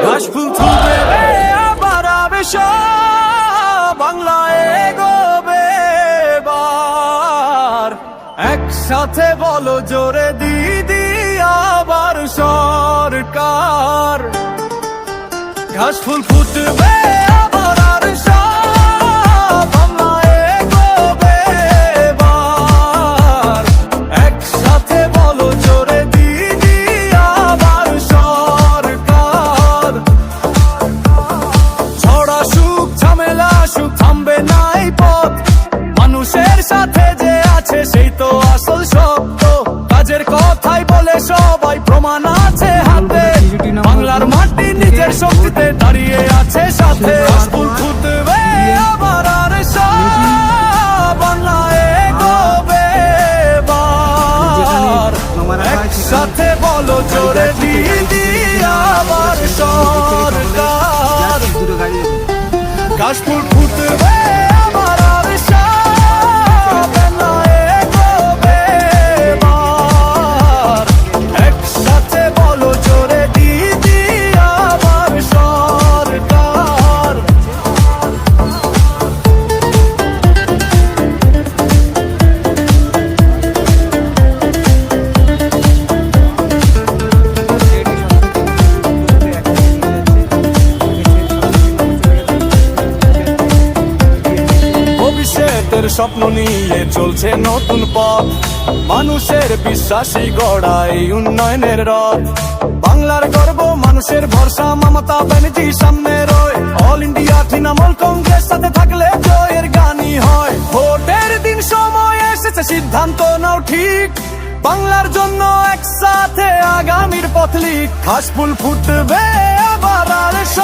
ঘাসফুল তুলবে আবার আবেশ, বাংলা এগোবে এবার। একসাথে বলো জোরে দিদি আবার সরকার। ঘাসফুল ফুটবে আবার আরশ, বাংলা এগোবে এবার। একসাথে বলো জোরে দিদি আবার সরকার। ছড়া সুখ ঝামেলা সুখ থামবে নাই পথ, মানুষের সাথে যে আছে সেই তো আসল সত্য। কাজের কথাই বলে সবাই প্রমাণ আছে হাতে, বাংলার মাটি নিজের শক্তিতে দাঁড়িয়ে আছে সাথে। ঘাসফুল ফুটবে আবার আরশ, বাংলা এগোবে এবার। একসাথে বলো জোরে দিদি আবার সরকার। ঘাসফুল ফুটবে আবার আরশ, বাংলা এগোবে এবার। একসাথে বলো জোরে দিদি আবার সরকার। ভবিষ্যতের স্বপ্ন নিয়ে চলছে নতুন পথ, মানুষের বিশ্বাসী গড়াই উন্নয়নের রথ। বাংলার গর্ব মানুষের ভরসা, মমতা ব্যানার্জি সামনে রয়। অল ইন্ডিয়া তৃণমূল কংগ্রেস সাথে থাকলে জয়ের গানই হয়। ভোটের দিন সময় এসেছে সিদ্ধান্ত নাও ঠিক, বাংলার জন্য একসাথে আগামীর পথ লিখ। ঘাসফুল ফুটবে আবার আরশ।